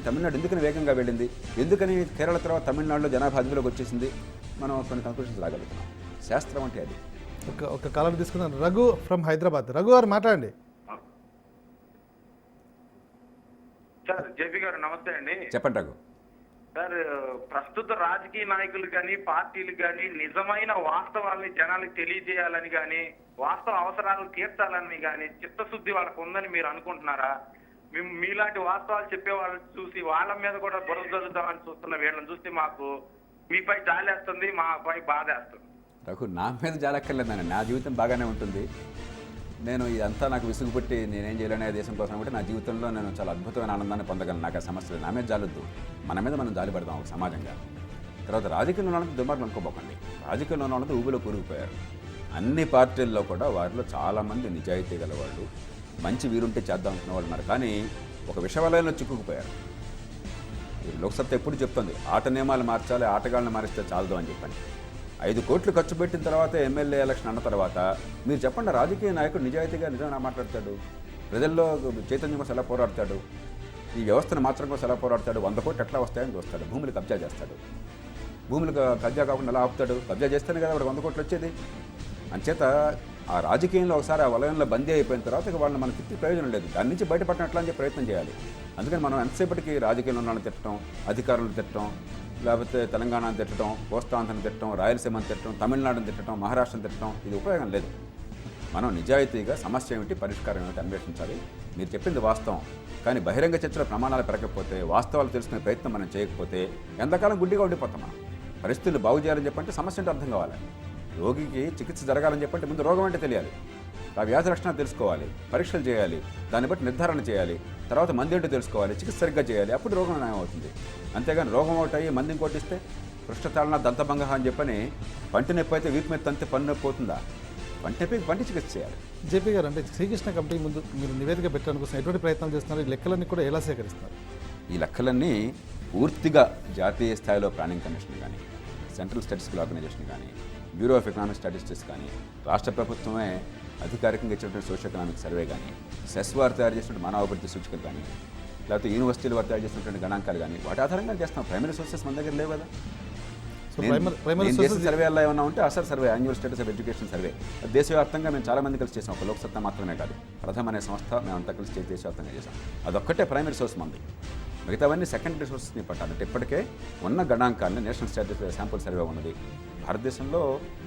తమిళనాడు ఎందుకని వేగంగా వెళ్ళింది, ఎందుకని కేరళ తర్వాత తమిళనాడులో జనాభా అదుపులోకి వచ్చేసింది, మనం కొన్ని కంక్లూషన్స్ రాగలుగుతున్నాం. శాస్త్రం అంటే అది. ఒక కాలం తీసుకున్నాను. రఘు ఫ్రమ్ హైదరాబాద్. రఘు గారు మాట్లాడండి. సార్ జేపీ గారు నమస్తే అండి. చెప్పండి రఘు. సార్ ప్రస్తుత రాజకీయ నాయకులు కానీ పార్టీలు కానీ నిజమైన వాస్తవాల్ని జనాలకు తెలియజేయాలని కానీ వాస్తవ అవసరాలను తీర్చాలని కానీ చిత్తశుద్ధి వాళ్ళకు ఉందని మీరు అనుకుంటున్నారా? మేము మీలాంటి వాస్తవాలు చెప్పే వాళ్ళని చూసి వాళ్ళ మీద కూడా బురద జరుగుతామని చూస్తున్న వీళ్ళని చూస్తే మాకు మీపై జాలేస్తుంది, మాపై బాధేస్తుంది. రఘు, నా మీద జాలక్కర్లేదని, నా జీవితం బాగానే ఉంటుంది. నేను ఇదంతా నాకు విసుగు పుట్టి నేనేం చేయలేనే దేశం కోసం అంటే నా జీవితంలో నేను చాలా అద్భుతమైన ఆనందాన్ని పొందగలను. నాకు ఆ సమస్యలు నా మీద జాలొద్దు, మన మీద మనం జాలి పడదాం ఒక సమాజంగా. తర్వాత రాజకీయంలో ఉన్నది దుర్మార్గం అనుకోబోకండి. రాజకీయంలో ఉన్నది ఊబిలో కూరుకుపోయారు. అన్ని పార్టీల్లో కూడా వారిలో చాలామంది నిజాయితీ గలవాళ్ళు, మంచి వీరుంటే చేద్దాం అనుకున్న వాళ్ళు ఉన్నారు. కానీ ఒక విషవలయంలో చిక్కుకుపోయారు. లోక్సత్తా ఎప్పుడు చెప్తుంది ఆట నియమాలు మార్చాలి, ఆటగాళ్ళని మారిస్తే చాలదు అని చెప్పండి. 5 కోట్లు ఖర్చు పెట్టిన తర్వాత ఎమ్మెల్యే ఎలక్షన్ అన్న తర్వాత మీరు చెప్పండి, రాజకీయ నాయకుడు నిజాయితీగా నిజంగా మాట్లాడతాడు, ప్రజల్లో చైతన్యం కోసం ఎలా పోరాడతాడు, ఈ వ్యవస్థను మార్చడం కోసం ఎలా పోరాడతాడు, 100 కోట్లు ఎట్లా వస్తాయని చూస్తాడు, భూములు కబ్జా చేస్తాడు, భూములు కబ్జా కాకుండా ఎలా ఆపుతాడు, కబ్జా చేస్తేనే కదా వాడు 100 కోట్లు వచ్చేది. అంచేత ఆ రాజకీయంలో ఒకసారి ఆ వలయంలో బందీ అయిపోయిన తర్వాత ఇక వాళ్ళని మనం తిట్టి ప్రయోజనం లేదు. దాని నుంచి బయటపడినట్లా అని ప్రయత్నం చేయాలి. అందుకని మనం ఎంతసేపటికి రాజకీయంలో ఉన్న వాళ్ళని తిట్టడం, అధికారులను తిట్టడం, లేకపోతే తెలంగాణను తిట్టడం, కోస్తాంధ్రను తిట్టడం, రాయలసీమను తిట్టడం, తమిళనాడును తిట్టడం, మహారాష్ట్రను తిట్టడం, ఇది ఉపయోగం లేదు. మనం నిజాయితీగా సమస్య ఏమిటి, పరిష్కారం ఏమిటి అన్వేషించాలి. మీరు చెప్పింది వాస్తవం, కానీ బహిరంగ చర్చల ప్రమాణాలు పెరగకపోతే, వాస్తవాలు తెలుసుకునే ప్రయత్నం మనం చేయకపోతే ఎంతకాలం గుడ్డిగా ఉండిపోతాం. మనం పరిస్థితులు బాగు చేయాలని చెప్పంటే సమస్య అంటే అర్థం కావాలి. రోగికి చికిత్స జరగాలని చెప్పంటే ముందు రోగం అంటే తెలియాలి, ఆ వ్యాధి లక్షణాలు తెలుసుకోవాలి, పరీక్షలు చేయాలి, దాన్ని బట్టి నిర్ధారణ చేయాలి, తర్వాత మంది ఏంటో తెలుసుకోవాలి, చికిత్స సరిగ్గా చేయాలి, అప్పుడు రోగం నయం అవుతుంది. అంతేగాని రోగం ఒకటి అయ్యి మందిని కొట్టిస్తే పృష్ఠతాళన దంతభంగ అని చెప్పని పంటి నొప్పి అయితే వీపు మీద తంతే పన్ను నొప్పి అవుతుందా? పంటి నొప్పికి పంటి చికిత్స చేయాలి. జేపీ గారు, అంటే శ్రీకృష్ణ కమిటీ ముందు మీరు నివేదిక పెట్టడానికి కోసం ఎటువంటి ప్రయత్నాలు చేస్తున్నారు? ఈ లెక్కలన్నీ కూడా ఎలా సేకరిస్తున్నారు? ఈ లెక్కలన్నీ పూర్తిగా జాతీయ స్థాయిలో ప్లానింగ్ కమిషన్ కానీ, సెంట్రల్ స్టాటిస్టికల్ ఆర్గనైజేషన్ కానీ, బ్యూరో ఆఫ్ ఎకనామిక్ స్టాటిస్టిక్స్ కానీ, రాష్ట్ర ప్రభుత్వమే అధికారికంగా ఇచ్చినటువంటి సోషల్ ఎకనామిక్ సర్వే కానీ, సెస్ వారు తయారు చేసినటువంటి మానవ అభివృద్ధి సూచికలు కానీ, లేకపోతే యూనివర్సిటీలు వారు తయారు చేసినటువంటి గణాంకాలు కానీ, వాటి ఆధారంగా చేస్తాం. ప్రైమరీ సోర్సెస్ మన దగ్గర లేవు కదా. సర్వే అలా ఏమన్నా ఉంటే అసలు survey, annual status of education survey, దేశవ్యాప్తంగా మేము చాలా మంది కలిసి చేసాం. ఒక లోక్సత్తా మాత్రమే కాదు, ప్రథమ అనే సంస్థ మేమంతా కలిసి దేశవ్యాప్తంగా చేసాం. అదొక్కటే ప్రైమరీ సోర్స్ మంది, మిగతావన్నీ సెకండరీ సోర్సెస్ని పట్టాలి. అంటే ఇప్పటికే ఉన్న గణాంకాలను నేషనల్ స్టాటిస్టిక్స్ శాంపుల్ సర్వే ఉన్నది. భారతదేశంలో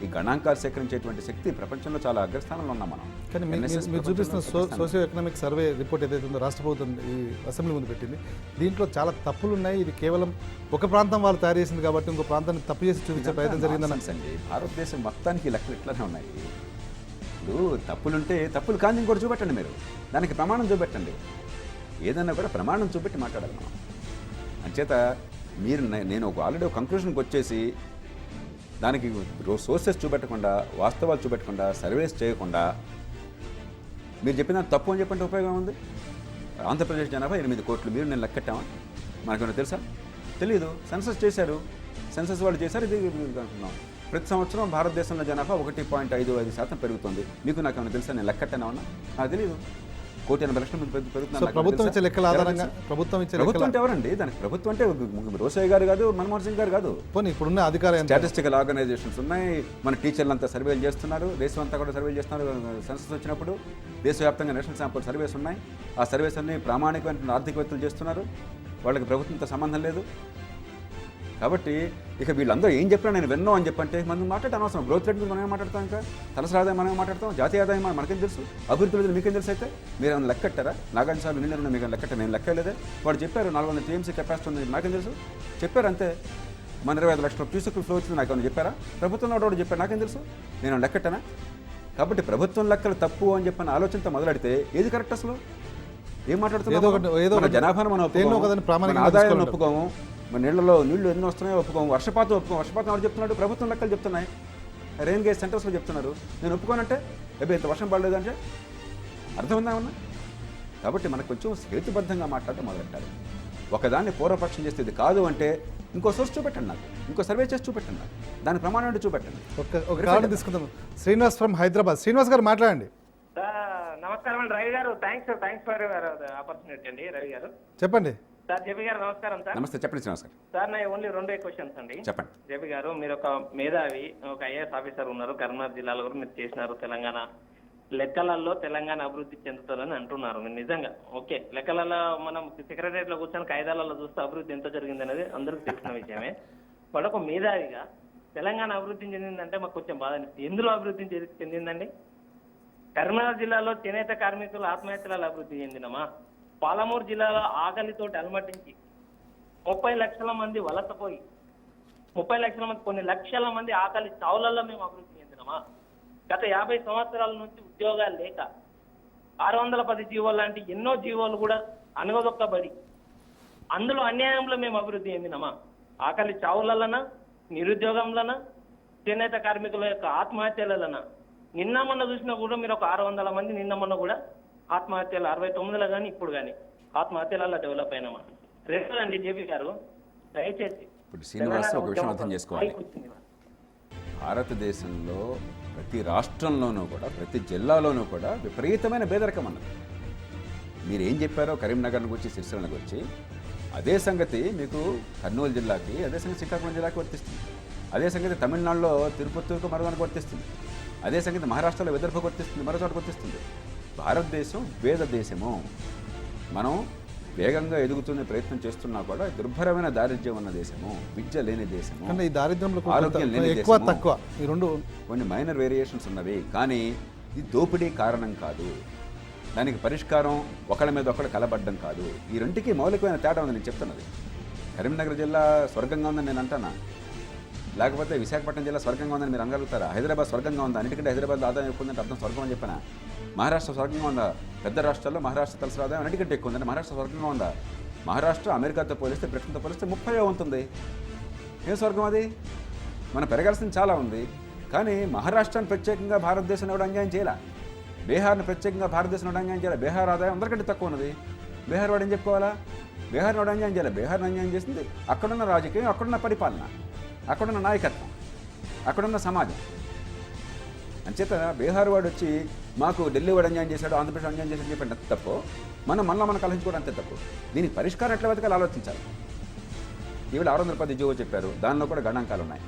ఈ గణాంకాలు సేకరించేటువంటి శక్తి ప్రపంచంలో చాలా అగ్రస్థానంలో ఉన్నాం మనం. కానీ మీరు చూపిస్తున్న సోషియో ఎకనామిక్ సర్వే రిపోర్ట్ ఏదైతే ఉందో రాష్ట్ర ప్రభుత్వం ఈ అసెంబ్లీ ముందు పెట్టింది, దీంట్లో చాలా తప్పులు ఉన్నాయి. ఇది కేవలం ఒక ప్రాంతం వాళ్ళు తయారు చేసింది కాబట్టి ఇంకో ప్రాంతాన్ని తప్పు చేసి చూపించే ప్రయత్నం జరిగిందని. భారతదేశం మొత్తానికి లెక్కలు ఇట్లానే ఉన్నాయి. ఇప్పుడు తప్పులుంటే తప్పులు కానీ ఇంకోటి చూపెట్టండి, మీరు దానికి ప్రమాణం చూపెట్టండి. ఏదన్నా కూడా ప్రమాణం చూపెట్టి మాట్లాడాలి మనం. అంచేత మీరు నేను ఆల్రెడీ ఒక కంక్లూషన్కి వచ్చేసి దానికి సోర్సెస్ చూపెట్టకుండా, వాస్తవాలు చూపెట్టకుండా, సర్వేస్ చేయకుండా మీరు చెప్పిన తప్పు అని చెప్పంటే ఉపయోగం ఉంది. ఆంధ్రప్రదేశ్ జనాభా 8 కోట్లు, మీరు నేను లెక్కెట్టామా? మనకేమైనా తెలుసా? తెలియదు. సెన్సస్ చేశారు, సెన్సస్ వాళ్ళు చేశారు, ఇది అంటున్నాం. ప్రతి సంవత్సరం భారతదేశంలో జనాభా 1.55% పెరుగుతుంది. మీకు నాకేమైనా తెలుసా? నేను లెక్కట్టానా ఉన్నా? నాకు తెలియదు. 1,80,00,000 మంది పెరుగుతున్నారు. ప్రభుత్వం ఇచ్చే లెక్కల ఆధారంగా ప్రభుత్వం అంటే ఎవరండి దానికి? ప్రభుత్వం అంటే రోసయ్య గారు కాదు, మన్మోహన్ సింగ్ గారు కాదు. పోనీ ఇప్పుడున్న అధికార స్టాటిస్టికల్ ఆర్గనైజేషన్స్ ఉన్నాయి, మన టీచర్లు అంతా సర్వేలు చేస్తున్నారు, దేశం అంతా కూడా సర్వేలు చేస్తున్నారు. సెన్సస్ వచ్చినప్పుడు దేశవ్యాప్తంగా నేషనల్ శాంపుల్ సర్వేస్ ఉన్నాయి. ఆ సర్వేస్ అన్ని ప్రామాణికమైన ఆర్థికవేత్తలు చేస్తున్నారు, వాళ్ళకి ప్రభుత్వంతో సంబంధం లేదు. కాబట్టి ఇక వీళ్ళందరూ ఏం చెప్పినా నేను విన్నాం అని చెప్పంటే మనం మాట్లాడటం అనవసరం. గ్రోత్ రేట్ మీద మనమే మాట్లాడతాం, ఇంకా తలసరి ఆదాయం మనమే మాట్లాడతాం, జాతీయ ఆదాయం మనకేం తెలుసు, అభివృద్ధి మీద మీకేం తెలుసు? అయితే మీరు ఏమైనా లెక్కట్టారా? నాగార్జున సార్ నిన్న మీకు లెక్కట్ట, నేను లెక్కలేదే. వాడు చెప్పారు 400 టీఎంసీ కెపాసిటీ ఉంది, నాకేం తెలుసు? చెప్పారు అంతే. మన 25 లక్షల క్యూసెక్లు ఫ్లో వచ్చింది, నాకేమైనా చెప్పారా? ప్రభుత్వంలో వాడు చెప్పారు, నాకేం తెలుసు? నేను లెక్కట్టనా? కాబట్టి ప్రభుత్వం లెక్కలు తప్పు అని చెప్పిన ఆలోచనతో మొదలెడితే ఏది కరెక్ట్? అసలు ఏం మాట్లాడుతున్నాం? జనాభాను మనం ఆదాయాన్ని ఒప్పుకోము, మన నీళ్లు ఎన్నో వస్తున్నాయో ఒప్పుకోము, వర్షపాతం ఒప్పుకోము. వర్షపాతం ఎవరు చెప్తున్నాడు? ప్రభుత్వం లెక్కలు చెప్తున్నాయి, రెయిన్ గేజ్ సెంటర్స్లో చెప్తున్నారు. నేను ఒప్పుకోనంటే అబ్బాయి ఇంత వర్షం పడలేదంటే అర్థం ఉందా ఉన్నా? కాబట్టి మనకు కొంచెం హేతుబద్ధంగా మాట్లాడటం మొదలెట్టాలి. ఒకదాన్ని పూర్వపక్షం చేస్తే ఇది కాదు అంటే ఇంకో సోర్స్ చూపెట్టండి, నాకు ఇంకో సర్వే చేసి చూపెట్టండి, నాకు దాని ప్రమాణం అంటే చూపెట్టండి. ఒక కారణం తీసుకుందాం. శ్రీనివాస్ ఫ్రమ్ హైదరాబాద్. శ్రీనివాస్ గారు మాట్లాడండి. నమస్కారం అండి రవి గారు. థ్యాంక్స్ ఫర్ ఆపర్చునిటీ అండి రవి గారు. చెప్పండి. సార్ జేపీ గారు నమస్కారం సార్. నమస్తే, చెప్పండి శ్రీనివాస్ గారు. సార్ నా ఓన్లీ 2 క్వశ్చన్స్ అండి. చెప్పండి. జేపీ గారు, మీరు ఒక మేధావి, ఒక ఐఏఎస్ ఆఫీసర్ ఉన్నారు, కరీంనగర్ జిల్లాలో కూడా మీరు చేసినారు. తెలంగాణ లెక్కలలో తెలంగాణ అభివృద్ధి చెందుతుందని అంటున్నారు. మీరు నిజంగా ఓకే, లెక్కలలో మనం సెక్రటరియట్ లో కూర్చొని కాయిదాలలో చూస్తే అభివృద్ధి ఎంత జరిగింది అనేది అందరికీ తెలిసిన విషయమే. బట్ ఒక మేధావిగా తెలంగాణ అభివృద్ధి చెందిందంటే మాకు కొంచెం బాధ అనిపిస్తుంది. ఎందులో అభివృద్ధి చెందిందండి? కరీంనగర్ జిల్లాలో చేనేత కార్మికులు ఆత్మహత్యలలో అభివృద్ధి చెందినమా? పాలమూరు జిల్లాలో ఆకలితోటి అలమటించి 30 లక్షల మంది వలసపోయి 30 లక్షల మంది, కొన్ని లక్షల మంది ఆకలి చావులలో మేము అభివృద్ధి చెందినమా? గత 50 సంవత్సరాల నుంచి ఉద్యోగాలు లేక 610 జీవోలు లాంటి ఎన్నో జీవోలు కూడా అనగదొక్కబడి అందులో అన్యాయంలో మేము అభివృద్ధి చెందినమా? ఆకలి చావులన, నిరుద్యోగంలన, చేనేత కార్మికుల యొక్క ఆత్మహత్యలన. నిన్న మొన్న చూసినా కూడా మీరు ఒక 600 మంది నిన్న మొన్న కూడా ఆత్మహత్యలు 69లో కానీ ఇప్పుడు కానీ ఆత్మహత్యలలో డెవలప్ అయినామా? రెండోదండి జేపీ గారు, దయచేసి ఇప్పుడు శ్రీనివాస్ ఒక విషయం అర్థం చేసుకోవాలి. భారతదేశంలో ప్రతి రాష్ట్రంలోనూ కూడా, ప్రతి జిల్లాలోనూ కూడా విపరీతమైన పేదరికం అన్నది. మీరు ఏం చెప్పారో కరీంనగర్ గురించి, సిరిసిల్ల గురించి, అదే సంగతి మీకు కర్నూలు జిల్లాకి, అదే సంగతి శ్రీకాకుళం జిల్లాకి వర్తిస్తుంది. అదే సంగతి తమిళనాడులో తిరుపతికి మరోదానికి వర్తిస్తుంది. అదే సంగతి మహారాష్ట్రలో విదర్భకు వర్తిస్తుంది, మరో చోటకు వర్తిస్తుంది. భారతదేశం పేద దేశము. మనం వేగంగా ఎదుగుతున్న ప్రయత్నం చేస్తున్నా కూడా దుర్భరమైన దారిద్ర్యం ఉన్న దేశము, విద్య లేని దేశము, కానీ ఈ దారిద్ర్యంలో ఆరోగ్యం లేని ఎక్కువ దేశము. తక్కువ ఈ రెండు కొన్ని మైనర్ వేరియేషన్స్ ఉన్నవి, కానీ ఇది దోపిడీ కారణం కాదు. దానికి పరిష్కారం ఒకళ్ళ మీద ఒకళ్ళు కలబడ్డం కాదు. ఈ రెంటికి మౌలికమైన తేడా ఉంది. నేను చెప్తున్నది, కరీంనగర్ జిల్లా స్వర్గంగా ఉందని నేను అంటానా? లేకపోతే విశాఖపట్నం జిల్లా స్వర్గంగా ఉందని మీరు అనగలుగుతారా? హైదరాబాద్ స్వర్గంగా ఉందా? అన్నిటికంటే హైదరాబాద్లో ఆదాయం ఎక్కువ ఉందంటే అర్థం స్వర్గం అని చెప్పినా? మహారాష్ట్ర స్వర్గంగా ఉందా? పెద్ద రాష్ట్రాల్లో మహారాష్ట్ర తలసరి ఆదాయం అన్నిటికంటే ఎక్కువ ఉందంటే మహారాష్ట్ర స్వర్గంగా ఉందా? మహారాష్ట్ర అమెరికాతో పోలిస్తే, బ్రిటన్తో పోలిస్తే 30 ఉంటుంది. ఏం స్వర్గం అది? మనం పెరగాల్సింది చాలా ఉంది. కానీ మహారాష్ట్రాన్ని ప్రత్యేకంగా భారతదేశం ఎవడు అన్యాయం చేయాల, బీహార్ని ప్రత్యేకంగా భారతదేశం ఎవడు అన్యాయం చేయాలి. బీహార్ ఆదాయం అందరికంటే తక్కువ ఉన్నది. బీహార్ వాడు ఏం చెప్పుకోవాలా? బీహార్ వాడు అన్యాయం చేయాలి. బీహార్ని అన్యాయం చేసింది అక్కడున్న రాజకీయం, అక్కడున్న పరిపాలన, అక్కడున్న నాయకత్వం, అక్కడున్న సమాజం. అంచేత బీహార్ వాడు వచ్చి మాకు ఢిల్లీ వాడు అన్యాయం చేశాడు, ఆంధ్రప్రదేశ్ అన్యాయం చేశాడు చెప్పండి అంత తప్పు. మనం కలహించుకోవడం అంతే తప్పు. దీనికి పరిష్కారం ఎట్లా వెతకాలి ఆలోచించాలి. ఈవిడ 610 జీవో చెప్పారు, దానిలో కూడా గణాంకాలు ఉన్నాయి.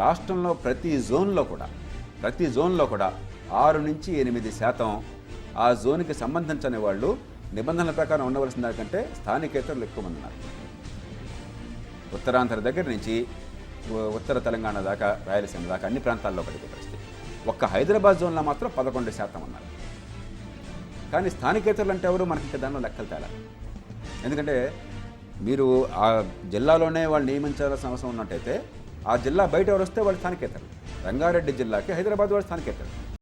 రాష్ట్రంలో ప్రతి జోన్లో కూడా 6 నుంచి 8% ఆ జోన్కి సంబంధించని వాళ్ళు నిబంధనల ప్రకారం ఉండవలసిన దానికంటే స్థానికేతరులు ఎక్కువ మంది ఉన్నారు. ఉత్తరాంధ్ర దగ్గర నుంచి ఉత్తర తెలంగాణ దాకా, రాయలసీమ దాకా అన్ని ప్రాంతాల్లో పడితే పరిస్థితి. ఒక్క హైదరాబాద్ జోన్లో మాత్రం 11% ఉన్నారు. కానీ స్థానికేతరులు అంటే ఎవరు? మనకి దానిలో లెక్కలు తేలా. ఎందుకంటే మీరు ఆ జిల్లాలోనే వాళ్ళు నియమించాల్సిన అవసరం ఉన్నట్టయితే ఆ జిల్లా బయట ఎవరు వస్తే వాళ్ళు స్థానికేతరులు. రంగారెడ్డి జిల్లాకి హైదరాబాద్ వాళ్ళు స్థానికేతరులు.